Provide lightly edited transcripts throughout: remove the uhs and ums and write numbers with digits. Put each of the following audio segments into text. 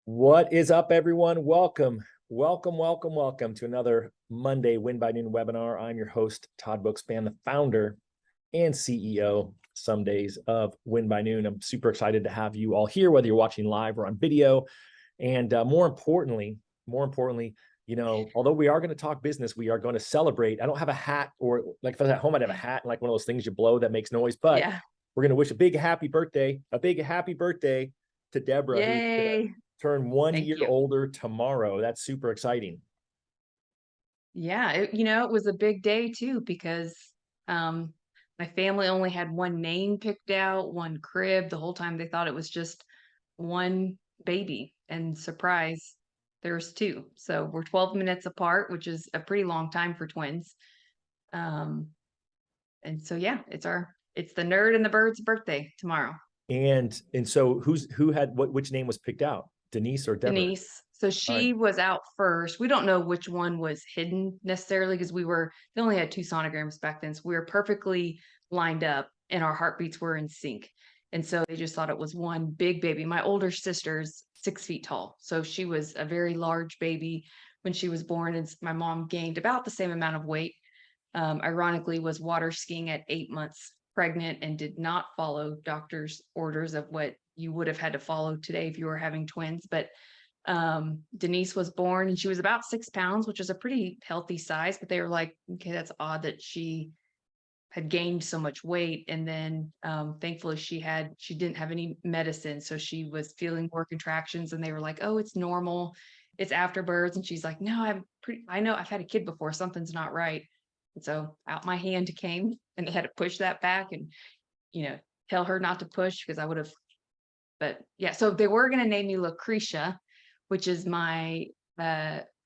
What is up, everyone? Welcome to another Monday Win by Noon webinar. I'm your host, Todd Bookspan, the founder and CEO some days of Win by Noon. I'm super excited to have you all here, whether you're watching live or on video. And more importantly, although we are going to talk business, we are going to celebrate. I don't have a hat, or like if I was at home, I'd have a hat and like one of those things you blow that makes noise, but we're going to wish a big happy birthday to Deborah, who's going to turn 1 year older tomorrow. That's super exciting. Yeah, it was a big day too, because my family only had one name picked out, one crib. The whole time they thought it was just one baby, and surprise, there's two. So we're 12 minutes apart, which is a pretty long time for twins. And so yeah, it's the nerd and the bird's birthday tomorrow. And so which name was picked out? Denise or Deborah? Denise. So she was out first. We don't know which one was hidden necessarily, because they only had two sonograms back then. So we were perfectly lined up and our heartbeats were in sync. And so they just thought it was one big baby. My older sister's 6 feet tall. So she was a very large baby when she was born. And my mom gained about the same amount of weight. Ironically, was water skiing at 8 months pregnant and did not follow doctor's orders of what you would have had to follow today if you were having twins. But Denise was born and she was about 6 pounds, which is a pretty healthy size, but they were like, okay, that's odd that she had gained so much weight. And then thankfully she didn't have any medicine. So she was feeling more contractions, and they were like, oh, it's normal. It's afterbirth. And she's like, no, I know I've had a kid before. Something's not right. And so out my hand came, and they had to push that back and, tell her not to push, because I would have. But yeah, so they were going to name me Lucretia, which is my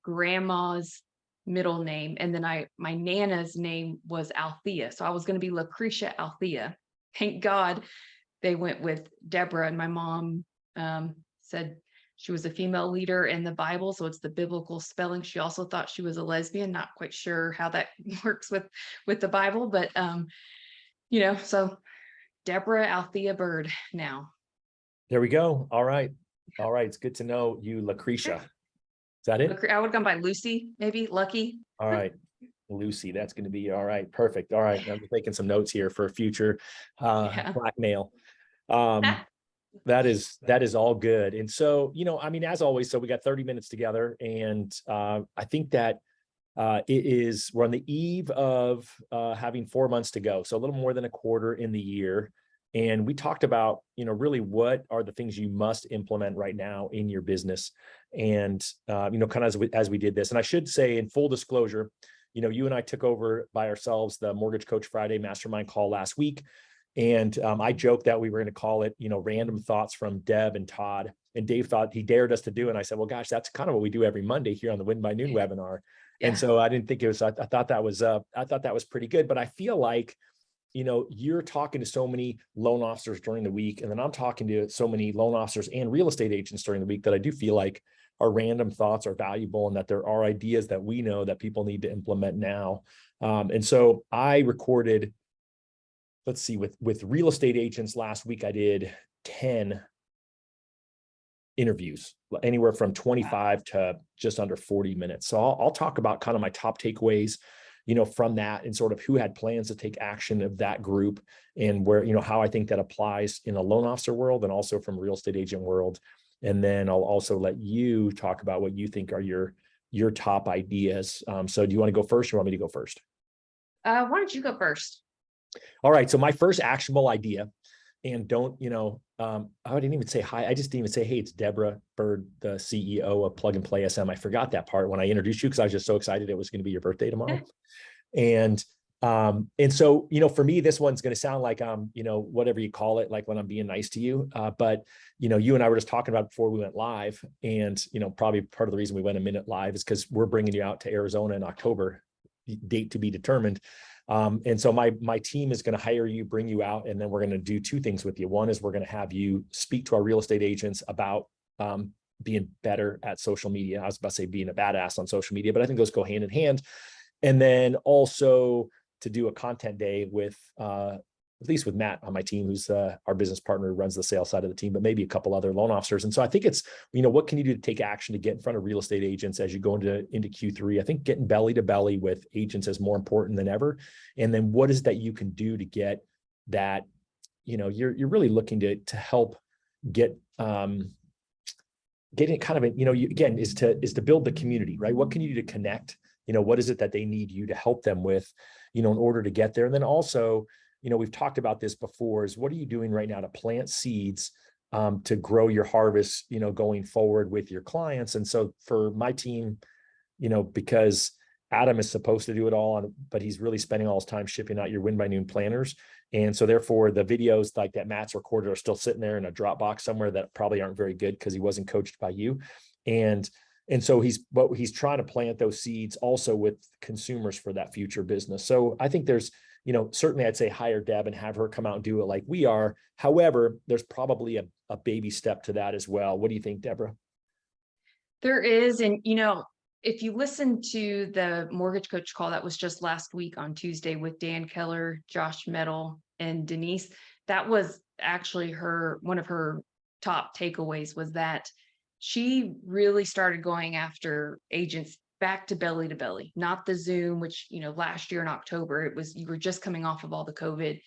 grandma's middle name. And then my Nana's name was Althea. So I was going to be Lucretia Althea. Thank God they went with Deborah. And my mom said she was a female leader in the Bible, so it's the biblical spelling. She also thought she was a lesbian. Not quite sure how that works with the Bible, but so Deborah Althea Bird now. There we go. All right. It's good to know you, Lucretia. Is that it? I would have gone by Lucy, maybe Lucky. All right. Lucy, that's going to be all right. Perfect. All right. I'm just making some notes here for future blackmail. That is all good. And so, as always, so we got 30 minutes together, and I think that we're on the eve of having 4 months to go. So a little more than a quarter in the year. And we talked about, really what are the things you must implement right now in your business. And, kind of as we did this, and I should say, in full disclosure, you and I took over by ourselves the Mortgage Coach Friday mastermind call last week. And I joked that we were going to call it, random thoughts from Deb and Todd. And Dave thought he dared us to do it. And I said, well, gosh, that's kind of what we do every Monday here on the Win by Noon webinar. Yeah. And so I didn't think it was, I thought that was pretty good. But I feel like, you're talking to so many loan officers during the week, and then I'm talking to so many loan officers and real estate agents during the week, that I do feel like our random thoughts are valuable, and that there are ideas that we know that people need to implement now. And so I recorded, let's see, with real estate agents last week, I did 10 interviews, anywhere from 25 to just under 40 minutes. So I'll talk about kind of my top takeaways, from that, and sort of who had plans to take action of that group, and where, how I think that applies in a loan officer world, and also from real estate agent world. And then I'll also let you talk about what you think are your top ideas. So do you want to go first, or want me to go first? Why don't you go first? All right. So my first actionable idea, and don't, I didn't even say hi. I just didn't even say, hey, it's Deborah Bird, the CEO of Plug and Play SM. I forgot that part when I introduced you, because I was just so excited it was going to be your birthday tomorrow. And so, for me, this one's going to sound like, whatever you call it, like when I'm being nice to you. But, you and I were just talking about it before we went live, and, probably part of the reason we went a minute live is because we're bringing you out to Arizona in October, date to be determined. And so my team is going to hire you, bring you out, and then we're going to do two things with you. One is we're going to have you speak to our real estate agents about being better at social media. I was about to say being a badass on social media, but I think those go hand in hand. And then also to do a content day with at least with Matt on my team, who's our business partner who runs the sales side of the team, but maybe a couple other loan officers. And so I think it's, what can you do to take action to get in front of real estate agents as you go into Q3? I think getting belly to belly with agents is more important than ever. And then what is that you can do to get that, you're really looking to help get, getting it kind of, again, is to build the community, right? What can you do to connect? What is it that they need you to help them with, in order to get there? And then also, we've talked about this before, is what are you doing right now to plant seeds to grow your harvest, going forward with your clients? And so for my team, because Adam is supposed to do it all, but he's really spending all his time shipping out your Win by Noon planners. And so therefore the videos like that Matt's recorded are still sitting there in a Dropbox somewhere that probably aren't very good because he wasn't coached by you. And so he's trying to plant those seeds also with consumers for that future business. So I think there's, certainly I'd say hire Deb and have her come out and do it like we are. However, there's probably a baby step to that as well. What do you think, Deborah? There is. And, if you listen to the mortgage coach call that was just last week on Tuesday with Dan Keller, Josh Metal, and Denise, that was actually one of her top takeaways, was that she really started going after agents back to belly, not the Zoom, which, last year in October, you were just coming off of all the COVID.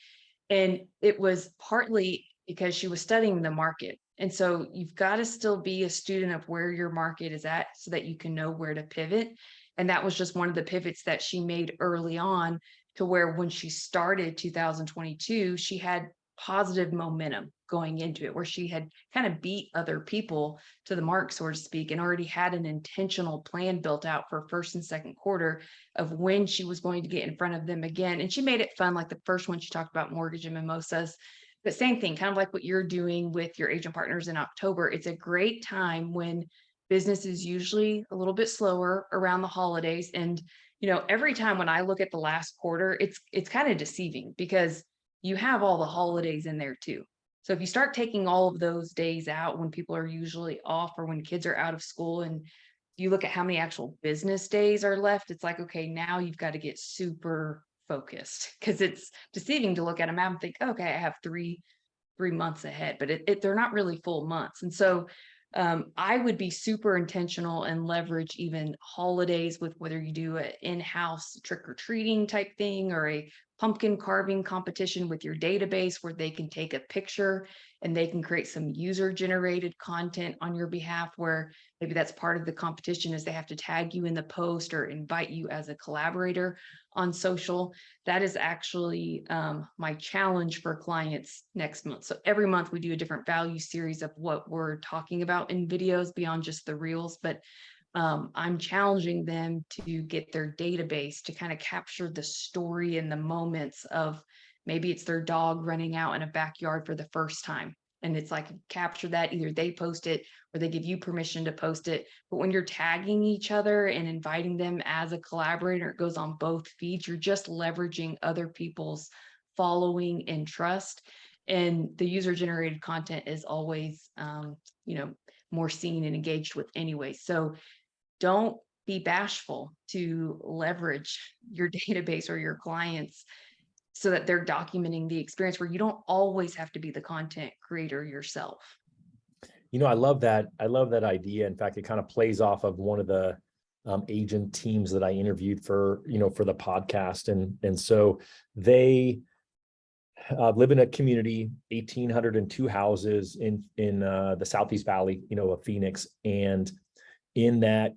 And it was partly because she was studying the market. And so you've got to still be a student of where your market is at so that you can know where to pivot. And that was just one of the pivots that she made early on, to where when she started 2022, she had positive momentum going into it, where she had kind of beat other people to the mark, so to speak, and already had an intentional plan built out for first and second quarter of when she was going to get in front of them again. And she made it fun. Like the first one, she talked about mortgage and mimosas. But same thing, kind of like what you're doing with your agent partners in October. It's a great time when business is usually a little bit slower around the holidays. And, every time when I look at the last quarter, it's kind of deceiving because you have all the holidays in there too. So if you start taking all of those days out when people are usually off or when kids are out of school, and you look at how many actual business days are left, it's like, okay, now you've got to get super focused, because it's deceiving to look at a map and think, okay, I have three months ahead, but they're not really full months. And so I would be super intentional and leverage even holidays with whether you do an in-house trick-or-treating type thing or a pumpkin carving competition with your database where they can take a picture and they can create some user-generated content on your behalf, where maybe that's part of the competition is they have to tag you in the post or invite you as a collaborator on social. That is actually my challenge for clients next month. So every month we do a different value series of what we're talking about in videos beyond just the reels, but I'm challenging them to get their database to kind of capture the story and the moments of, maybe it's their dog running out in a backyard for the first time. And it's like, capture that, either they post it or they give you permission to post it. But when you're tagging each other and inviting them as a collaborator, it goes on both feeds. You're just leveraging other people's following and trust. And the user generated content is always, more seen and engaged with anyway. So don't be bashful to leverage your database or your clients so that they're documenting the experience, where you don't always have to be the content creator yourself. I love that. I love that idea. In fact, it kind of plays off of one of the agent teams that I interviewed for the podcast. And so they live in a community, 1,802 houses in the Southeast Valley, of Phoenix. And in that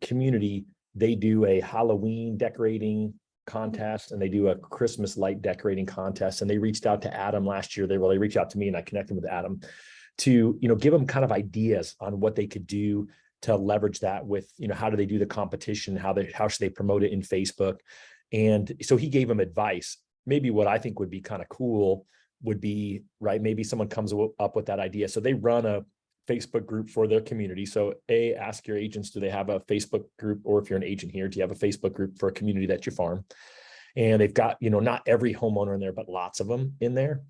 community, they do a Halloween decorating contest and they do a Christmas light decorating contest. And they reached out to Adam last year. They reached out to me and I connected with Adam to, give them kind of ideas on what they could do to leverage that with, how do they do the competition? How should they promote it in Facebook? And so he gave them advice. Maybe what I think would be kind of cool would be, right, maybe someone comes up with that idea. So they run a Facebook group for their community. So ask your agents, do they have a Facebook group? Or if you're an agent here, do you have a Facebook group for a community that you farm? And they've got, not every homeowner in there, but lots of them in there.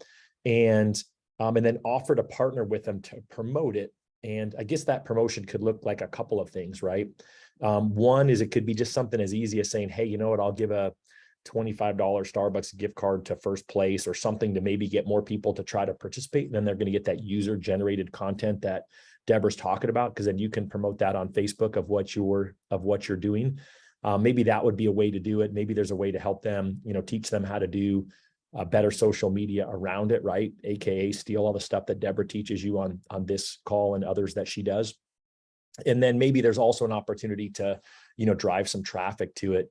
And then offer to partner with them to promote it. And I guess that promotion could look like a couple of things, right? One is it could be just something as easy as saying, hey, you know what, I'll give a $25 Starbucks gift card to first place or something to maybe get more people to try to participate. And then they're going to get that user generated content that Deborah's talking about, because then you can promote that on Facebook of what you're doing. Maybe that would be a way to do it. Maybe there's a way to help them, teach them how to do better social media around it, right? AKA steal all the stuff that Deborah teaches you on this call and others that she does. And then maybe there's also an opportunity to, drive some traffic to it.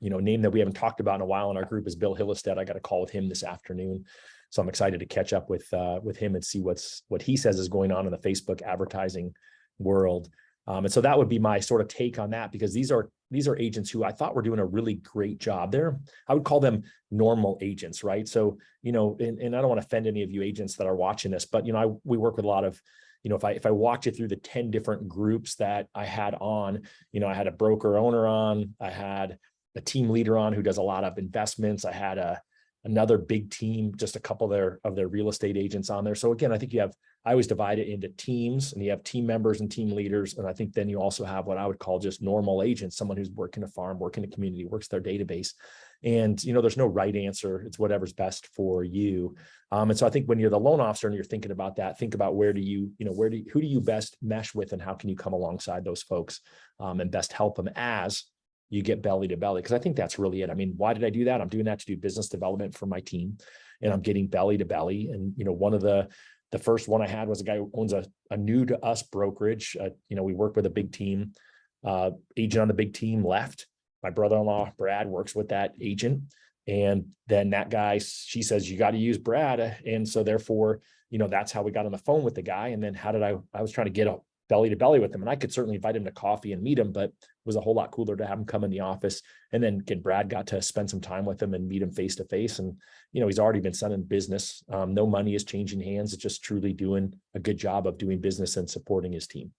Name that we haven't talked about in a while in our group is Bill Hillestead. I got a call with him this afternoon. So I'm excited to catch up with him and see what he says is going on in the Facebook advertising world. And so that would be my sort of take on that, because these are agents who I thought were doing a really great job there. I would call them normal agents, right? So, and I don't want to offend any of you agents that are watching this, but, we work with a lot of, if I walked you through the 10 different groups that I had on, I had a broker owner on, I had a team leader on who does a lot of investments. I had another big team, just a couple of their real estate agents on there. So again, I think I always divide it into teams, and you have team members and team leaders. And I think then you also have what I would call just normal agents, someone who's working a farm, working a community, works their database. And, there's no right answer. It's whatever's best for you. And so I think when you're the loan officer and you're thinking about that, think about who do you best mesh with, and how can you come alongside those folks and best help them as you get belly to belly. Because I think that's really it. I mean, why did I do that? I'm doing that to do business development for my team, and I'm getting belly to belly. And, one of the first one I had was a guy who owns a new to us brokerage. We work with a big team, agent on the big team left. My brother-in-law, Brad, works with that agent. And then that guy, she says, you got to use Brad. And so therefore, that's how we got on the phone with the guy. And then I was trying to get a belly to belly with him, and I could certainly invite him to coffee and meet him, but it was a whole lot cooler to have him come in the office. And then Brad got to spend some time with him and meet him face to face. And, he's already been selling business. No money is changing hands. It's just truly doing a good job of doing business and supporting his team.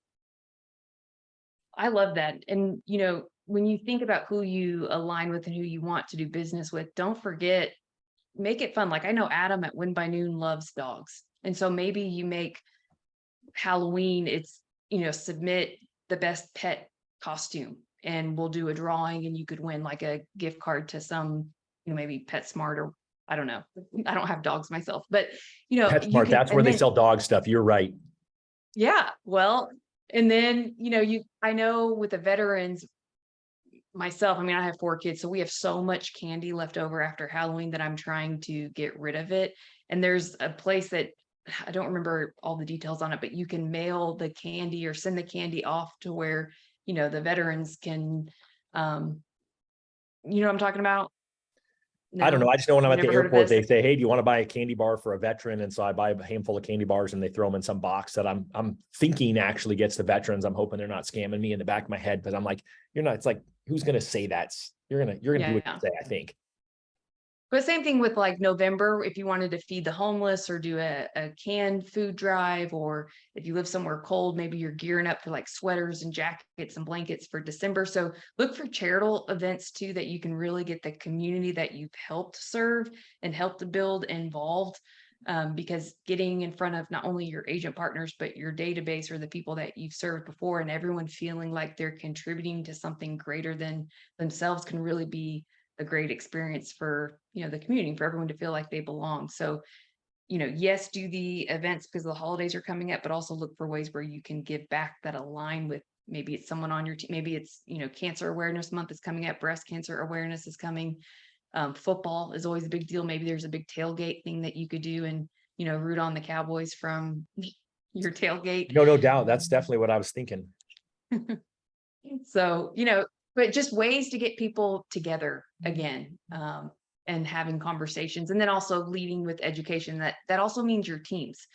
I love that. And, when you think about who you align with and who you want to do business with, don't forget, make it fun. Like I know Adam at Win by Noon loves dogs. And so maybe you make Halloween, it's, submit the best pet costume, and we'll do a drawing, and you could win like a gift card to some, maybe PetSmart, or I don't know. I don't have dogs myself, but PetSmart, that's where they sell dog stuff. You're right. Yeah. Well, and then, I know with the veterans, myself, I mean, I have 4 kids, so we have so much candy left over after Halloween that I'm trying to get rid of it. And there's a place that I don't remember all the details on it, but you can mail the candy or send the candy off to where, the veterans can, what I'm talking about? I don't know. I just know when I'm at the Never heard of airport, they this? say, hey, do you want to buy a candy bar for a veteran? And so I buy a handful of candy bars, and they throw them in some box that I'm thinking actually gets the veterans. I'm hoping they're not scamming me in the back of my head, but I'm like, you're not. It's like, who's going to say that? You're going to do what you say, I think. But same thing with like November, if you wanted to feed the homeless or do a canned food drive, or if you live somewhere cold, maybe you're gearing up for like sweaters and jackets and blankets for December. So look for charitable events too, that you can really get the community that you've helped serve and help to build involved. Because getting in front of not only your agent partners, but your database or the people that you've served before, and everyone feeling like they're contributing to something greater than themselves, can really be a great experience for, the community, for everyone to feel like they belong. So, yes, do the events because the holidays are coming up, but also look for ways where you can give back that align with, maybe it's someone on your team, maybe it's, Cancer Awareness Month is coming up, breast cancer awareness is coming. Football is always a big deal. Maybe there's a big tailgate thing that you could do, and, root on the Cowboys from your tailgate. No doubt. That's definitely what I was thinking. So, but just ways to get people together again, and having conversations, and then also leading with education. That also means your teams.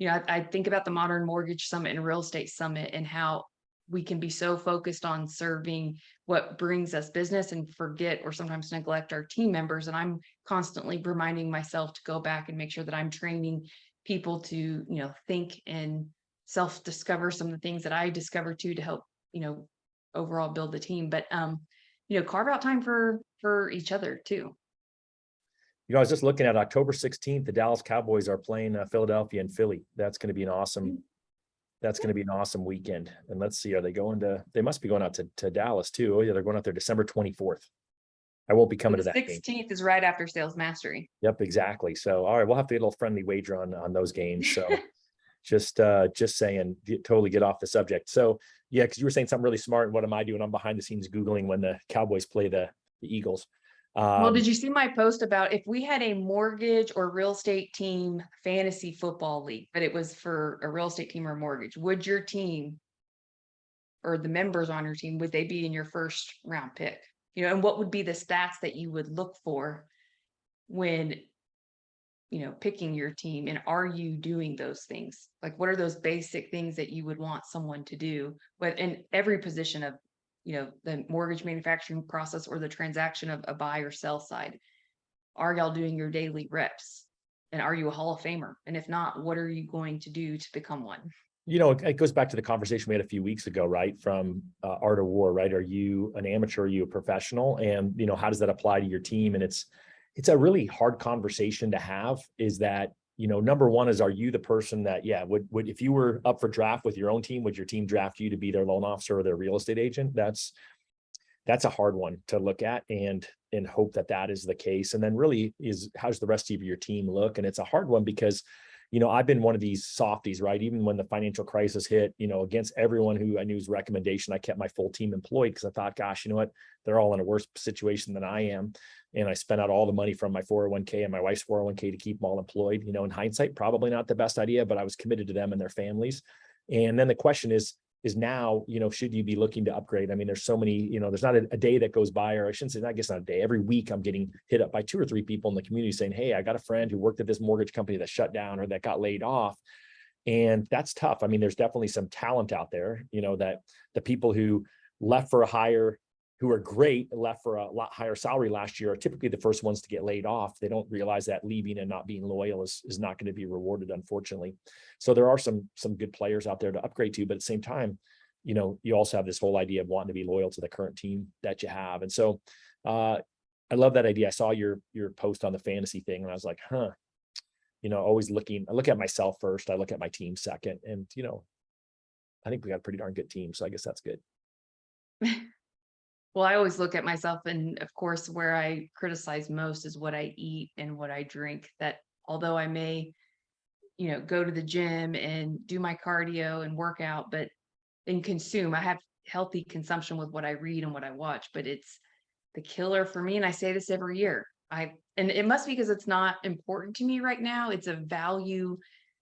I think about the Modern Mortgage Summit and Real Estate Summit, and how we can be so focused on serving what brings us business and forget or sometimes neglect our team members. And I'm constantly reminding myself to go back and make sure that I'm training people to, think and self-discover some of the things that I discovered too, to help, overall build the team. But, carve out time for each other too. I was just looking at October 16th, the Dallas Cowboys are playing Philadelphia and Philly. That's going to be an awesome weekend. And let's see, they must be going out to Dallas too. Oh yeah, they're going out there December 24th. I won't be coming to The that game. 16th is right after Sales Mastery. Yep, exactly. So, all right, we'll have to get a little friendly wager on those games. So just saying, totally get off the subject. So yeah, because you were saying something really smart. What am I doing? I'm behind the scenes Googling when the Cowboys play the Eagles. Well, did you see my post about if we had a mortgage or real estate team fantasy football league, but it was for a real estate team or mortgage, would your team or the members on your team, would they be in your first round pick? You know, and what would be the stats that you would look for when, picking your team? And are you doing those things? Like, what are those basic things that you would want someone to do? But in every position of, the mortgage manufacturing process or the transaction of a buy or sell side, are y'all doing your daily reps? And are you a Hall of Famer? And if not, what are you going to do to become one? It goes back to the conversation we had a few weeks ago, right? From Art of War, right? Are you an amateur? Are you a professional? And, how does that apply to your team? And it's a really hard conversation to have, is that, number one is, are you the person that, would if you were up for draft with your own team, would your team draft you to be their loan officer or their real estate agent? That's a hard one to look at and hope that is the case. And then really is, how's the rest of your team look? And it's a hard one because, I've been one of these softies, right? Even when the financial crisis hit, against everyone who I knew's recommendation, I kept my full team employed because I thought, gosh, you know what? They're all in a worse situation than I am. And I spent out all the money from my 401k and my wife's 401k to keep them all employed. In hindsight, probably not the best idea, but I was committed to them and their families. And then the question is now, should you be looking to upgrade? I mean, there's so many, there's not a day that goes by, or I shouldn't say, I guess not a day. Every week I'm getting hit up by 2 or 3 people in the community saying, hey, I got a friend who worked at this mortgage company that shut down or that got laid off. And that's tough. I mean, there's definitely some talent out there, that the people who left for a higher, who are great, left for a lot higher salary last year, are typically the first ones to get laid off. They don't realize that leaving and not being loyal is not going to be rewarded, unfortunately. So there are some good players out there to upgrade to, but at the same time, you also have this whole idea of wanting to be loyal to the current team that you have. And so I love that idea. I saw your post on the fantasy thing and I was like, always I look at myself first. I look at my team second, and, I think we got a pretty darn good team. So I guess that's good. Well, I always look at myself, and of course, where I criticize most is what I eat and what I drink. That although I may, go to the gym and do my cardio and work out, but I have healthy consumption with what I read and what I watch, but it's the killer for me. And I say this every year. And it must be because it's not important to me right now. It's a value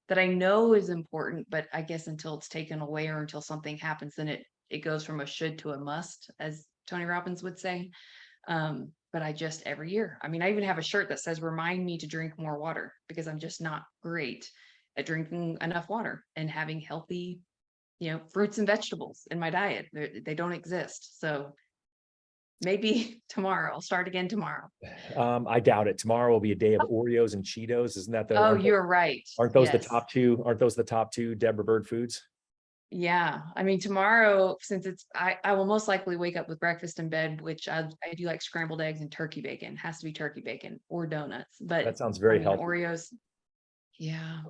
that I know is important, but I guess until it's taken away or until something happens, then it goes from a should to a must, as Tony Robbins would say. But I just every year, I mean, I even have a shirt that says, remind me to drink more water, because I'm just not great at drinking enough water and having healthy, fruits and vegetables in my diet. They don't exist. So maybe tomorrow, I'll start again tomorrow. I doubt it. Tomorrow will be a day of Oreos and Cheetos. Isn't that Oh, you're right. Aren't those Yes. the top two? Aren't those the top two Deborah Bird foods? Yeah. I mean, tomorrow, since I will most likely wake up with breakfast in bed, which I do like scrambled eggs and turkey bacon. It has to be turkey bacon or donuts. But that sounds very healthy. Oreos. Yeah.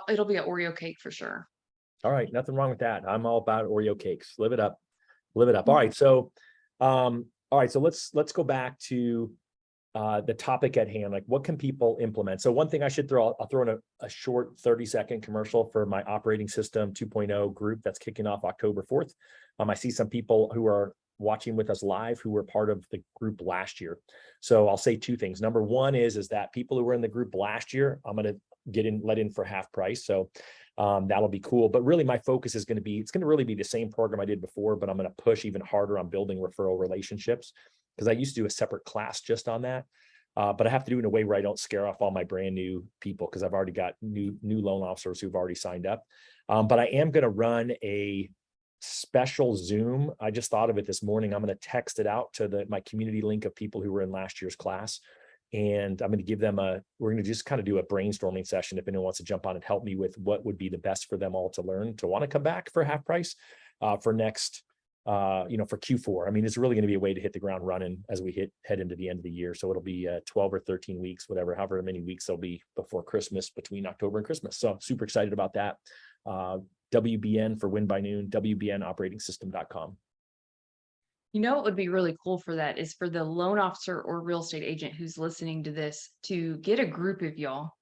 It'll be an Oreo cake for sure. All right. Nothing wrong with that. I'm all about Oreo cakes. Live it up. Live it up. All right. So, let's go back to the topic at hand. Like, what can people implement? So one thing I should I'll throw in a short 30-second commercial for my operating system 2.0 group that's kicking off October 4th. I see some people who are watching with us live who were part of the group last year. So I'll say 2 things. Number one is that people who were in the group last year, I'm going to let in for half price. So that'll be cool. But really my focus is it's going to really be the same program I did before, but I'm going to push even harder on building referral relationships, because I used to do a separate class just on that. But I have to do it in a way where I don't scare off all my brand new people, because I've already got new loan officers who've already signed up. But I am going to run a special Zoom. I just thought of it this morning. I'm going to text it out to my community link of people who were in last year's class. And I'm going to give them we're going to just kind of do a brainstorming session if anyone wants to jump on and help me with what would be the best for them all to learn, to want to come back for half price for next, for Q4. I mean, it's really going to be a way to hit the ground running as we head into the end of the year. So it'll be 12 or 13 weeks, however many weeks there'll be before Christmas, between October and Christmas. So super excited about that. WBN for Win by Noon, WBNoperating system.com. You know what would be really cool for that is for the loan officer or real estate agent who's listening to this to get a group of y'all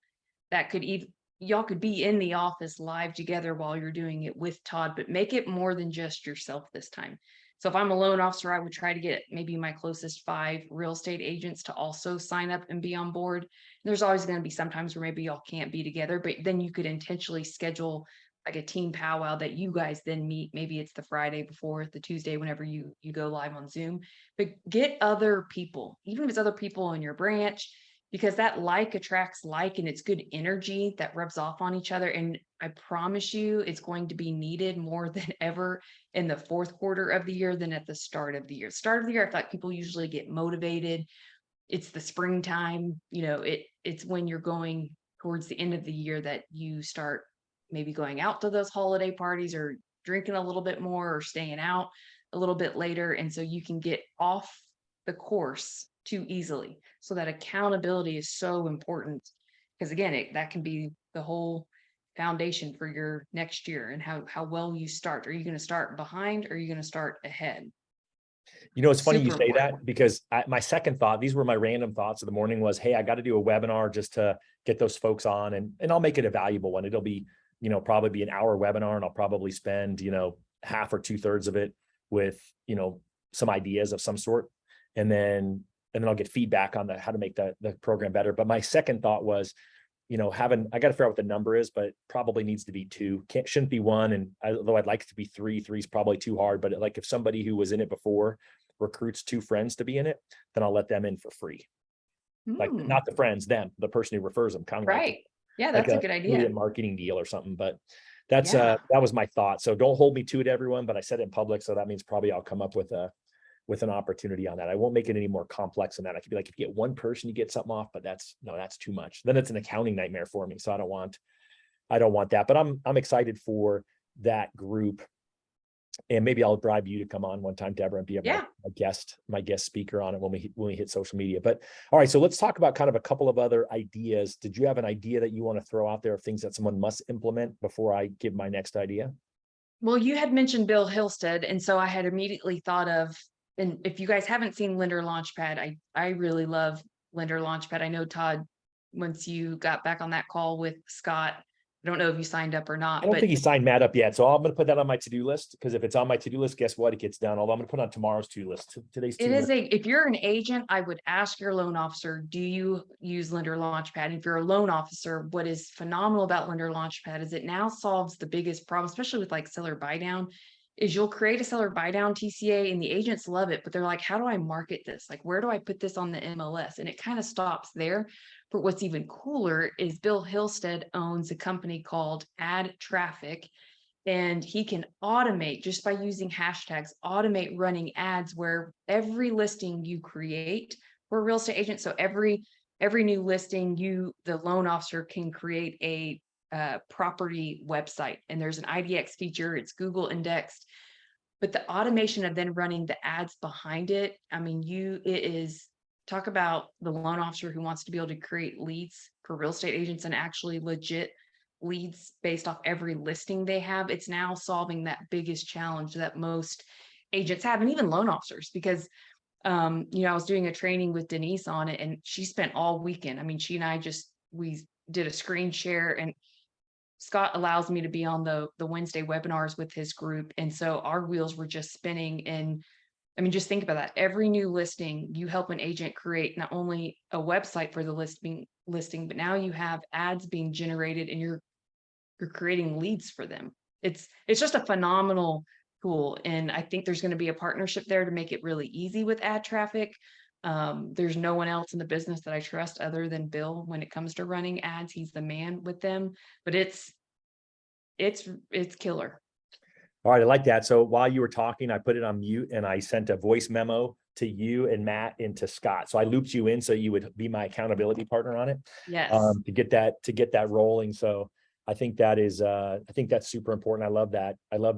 that could even y'all could be in the office live together while you're doing it with Todd, but make it more than just yourself this time. So if I'm a loan officer, I would try to get maybe my closest 5 real estate agents to also sign up and be on board. There's always going to be sometimes where maybe y'all can't be together, but then you could intentionally schedule like a team powwow that you guys then meet. Maybe it's the Friday before, the Tuesday, whenever you go live on Zoom, but get other people, even if it's other people in your branch, because that like attracts like, and it's good energy that rubs off on each other. And I promise you, it's going to be needed more than ever in the fourth quarter of the year than at the start of the year. Start of the year, I feel like people usually get motivated. It's the springtime, it's when you're going towards the end of the year that you start maybe going out to those holiday parties or drinking a little bit more or staying out a little bit later. And so you can get off the course too easily. So that accountability is so important because again, that can be the whole foundation for your next year and how well you start. Are you going to start behind or are you going to start ahead? It's funny you Super say important. that because my second thought, these were my random thoughts of the morning was, hey, I got to do a webinar just to get those folks on and I'll make it a valuable one. It'll be, probably be an hour webinar and I'll probably spend, half or 2/3 of it with, some ideas of some sort. And then I'll get feedback on how to make the program better. But my second thought was, I got to figure out what the number is, but it probably needs to be 2. Shouldn't be 1. And although I'd like it to be 3, 3 is probably too hard. But like if somebody who was in it before recruits 2 friends to be in it, then I'll let them in for free. Like not the friends, them, the person who refers them, kind of Right. Yeah, that's a good idea. affiliate marketing deal or something. But that's Yeah. that was my thought. So don't hold me to it, everyone. But I said it in public, so that means probably I'll come up with an opportunity on that. I won't make it any more complex than that. I could be like, if you get one person, you get something off, but that's too much. Then it's an accounting nightmare for me. So I don't want that, but I'm excited for that group. And maybe I'll bribe you to come on one time, Deborah, and be my guest speaker on it when we hit social media. But all right, so let's talk about kind of a couple of other ideas. Did you have an idea that you want to throw out there of things that someone must implement before I give my next idea? Well, you had mentioned Bill Hillstead, and so I had immediately thought of, and if you guys haven't seen Lender Launchpad, I really love Lender Launchpad. I know Todd, once you got back on that call with Scott, I don't know if you signed up or I not, don't but think he signed Matt up yet. So I'm going to put that on my to-do list because if it's on my to-do list, guess what? It gets done. Although I'm going to put it on tomorrow's to-do list. Today's it to-do is list. if you're an agent, I would ask your loan officer, do you use Lender Launchpad? If you're a loan officer, what is phenomenal about Lender Launchpad is it now solves the biggest problem, especially with like seller buy down, is you'll create a seller buy down TCA and the agents love it, but they're like, how do I market this? Like, where do I put this on the MLS? And it kind of stops there. But what's even cooler is Bill Hillstead owns a company called Ad Traffic, and he can automate just by using hashtags, automate running ads where every listing you create for a real estate agent. So every new listing, the loan officer can create a property website, and there's an IDX feature. It's Google indexed, but the automation of then running the ads behind it. I mean, it is talk about the loan officer who wants to be able to create leads for real estate agents and actually legit leads based off every listing they have. It's now solving that biggest challenge that most agents have, and even loan officers, because I was doing a training with Denise on it, and she spent all weekend. I mean, she and I we did a screen share, and Scott allows me to be on the Wednesday webinars with his group. And so our wheels were just spinning. And I mean, just think about that. Every new listing, you help an agent create not only a website for the listing, but now you have ads being generated and you're creating leads for them. It's just a phenomenal tool. And I think there's going to be a partnership there to make it really easy with ad traffic. There's no one else in the business that I trust other than Bill when it comes to running ads. He's the man with them, but it's killer. All right, I like that. So while you were talking, I put it on mute and I sent a voice memo to you and Matt and to Scott. So I looped you in so you would be my accountability partner on it. Yes. To get that rolling. So I think that's super important. I love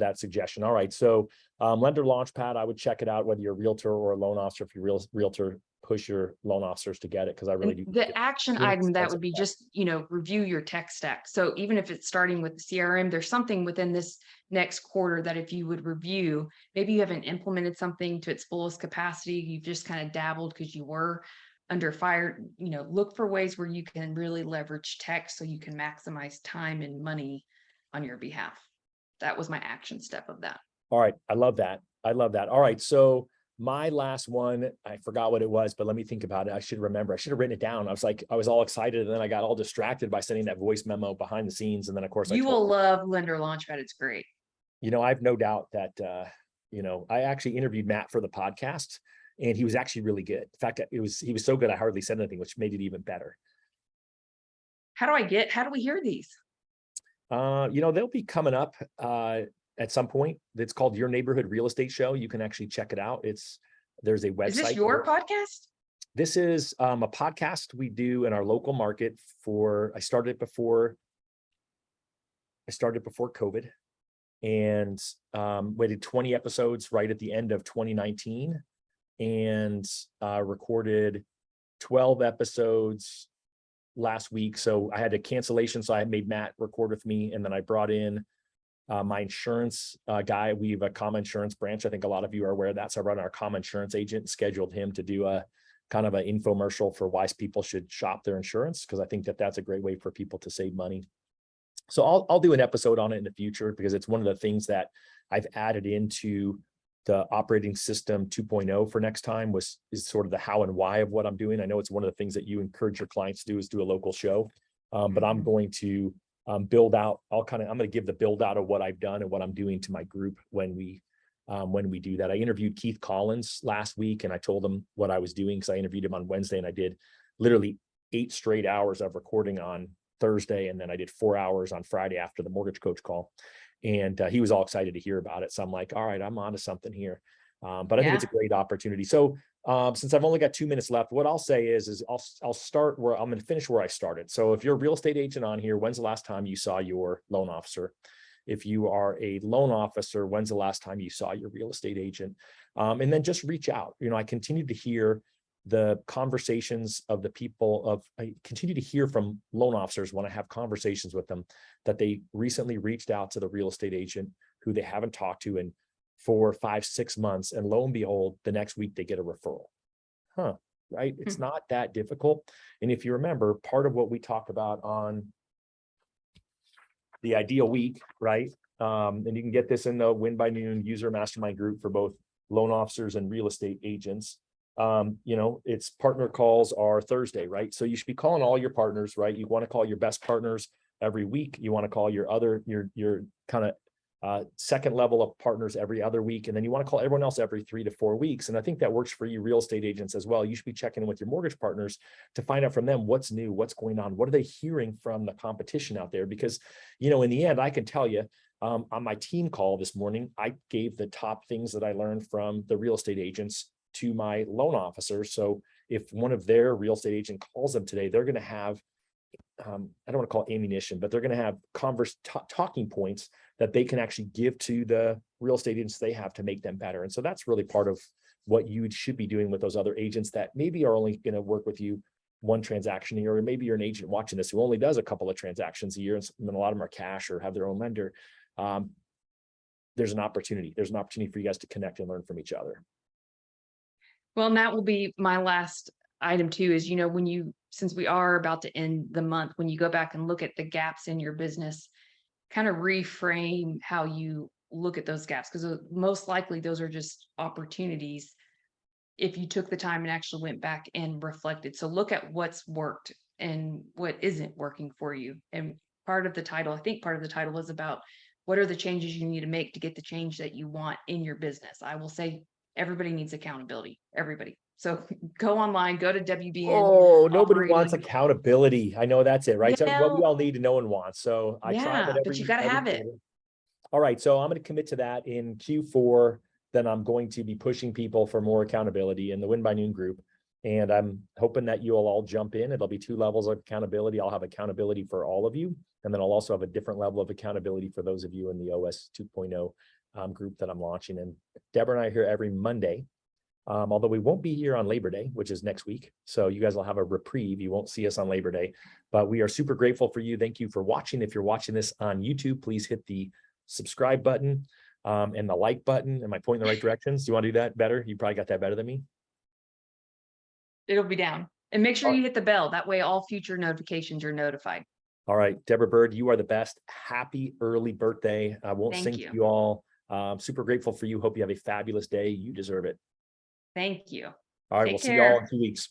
that suggestion. All right. So Lender Launchpad, I would check it out, whether you're a realtor or a loan officer. If you're realtor, push your loan officers to get it, because I really do. The action item that would be just, review your tech stack. So even if it's starting with the CRM, there's something within this next quarter that if you would review, maybe you haven't implemented something to its fullest capacity, you've just kind of dabbled because you were under fire, look for ways where you can really leverage tech so you can maximize time and money on your behalf. That was my action step of that. All right. I love that. All right. So my last one, I forgot what it was, but let me think about it. I should remember. I should have written it down. I was all excited, and then I got all distracted by sending that voice memo behind the scenes. And then of course you will love Lender Launchpad. It's great. I have no doubt that, I actually interviewed Matt for the podcast, and he was actually really good. In fact, he was so good, I hardly said anything, which made it even better. How do we hear these? They'll be coming up, at some point. It's called Your Neighborhood Real Estate Show. You can actually check it out. There's a website. Is this your podcast? This is a podcast we do in our local market I started before COVID, and we did 20 episodes right at the end of 2019, and recorded 12 episodes last week. So I had a cancellation, so I made Matt record with me, and then I brought in my insurance guy. We have a common insurance branch. I think a lot of you are aware of that. So I brought in our common insurance agent, scheduled him to do a kind of an infomercial for why people should shop their insurance, because I think that that's a great way for people to save money. So I'll do an episode on it in the future, because it's one of the things that I've added into the operating system 2.0 for next time, is sort of the how and why of what I'm doing. I know it's one of the things that you encourage your clients to do, is do a local show, but I'm going to build out. I'm going to give the build out of what I've done and what I'm doing to my group when we do that. I interviewed Keith Collins last week, and I told him what I was doing, because I interviewed him on Wednesday, and I did literally 8 straight hours of recording on Thursday, and then I did 4 hours on Friday after the mortgage coach call, and he was all excited to hear about it. So I'm like, all right, I'm onto something here. But I think it's a great opportunity. So since I've only got 2 minutes left, what I'll say is I'll start where I'm going to finish where I started. So if you're a real estate agent on here, when's the last time you saw your loan officer? If you are a loan officer, when's the last time you saw your real estate agent? And then just reach out. I continue to hear the conversations of the people I continue to hear from loan officers when I have conversations with them, that they recently reached out to the real estate agent who they haven't talked to in 4, 5, 6 months. And lo and behold, the next week they get a referral. Right? It's not that difficult. And if you remember, part of what we talk about on the ideal week, right? And you can get this in the Win by Noon user mastermind group for both loan officers and real estate agents. It's partner calls are Thursday, right? So you should be calling all your partners, right? You want to call your best partners every week. You want to call your kind of second level of partners every other week. And then you want to call everyone else every 3 to 4 weeks. And I think that works for you real estate agents as well. You should be checking in with your mortgage partners to find out from them what's new, what's going on, what are they hearing from the competition out there? Because, in the end, I can tell you, on my team call this morning, I gave the top things that I learned from the real estate agents to my loan officers. So if one of their real estate agent calls them today, they're going to have, I don't want to call it ammunition, but they're going to have talking points that they can actually give to the real estate agents they have to make them better. And so that's really part of what you should be doing with those other agents that maybe are only going to work with you one transaction a year, or maybe you're an agent watching this who only does a couple of transactions a year, and a lot of them are cash or have their own lender. There's an opportunity. There's an opportunity for you guys to connect and learn from each other. Well, and that will be my last item too, is, since we are about to end the month, when you go back and look at the gaps in your business, kind of reframe how you look at those gaps, because most likely those are just opportunities if you took the time and actually went back and reflected. So look at what's worked and what isn't working for you. And part of the title was about what are the changes you need to make to get the change that you want in your business. I will say everybody needs accountability, everybody. So go online, go to WBN. Oh, nobody wants accountability. I know that's it, right? So what we all need and no one wants. So I try that but you got to have it. All right. So I'm going to commit to that in Q4. Then I'm going to be pushing people for more accountability in the Win by Noon group. And I'm hoping that you'll all jump in. It'll be 2 levels of accountability. I'll have accountability for all of you. And then I'll also have a different level of accountability for those of you in the OS 2.0 group that I'm launching. And Deborah and I are here every Monday Although we won't be here on Labor Day, which is next week. So you guys will have a reprieve. You won't see us on Labor Day, but we are super grateful for you. Thank you for watching. If you're watching this on YouTube, please hit the subscribe button and the like button. Am I pointing in the right directions? Do you want to do that better? You probably got that better than me. It'll be down. And make sure you hit the bell. That way all future notifications are notified. All right, Deborah Bird, you are the best. Happy early birthday. I won't sing to you all. Super grateful for you. Hope you have a fabulous day. You deserve it. Thank you. All right, we'll see you all in 2 weeks.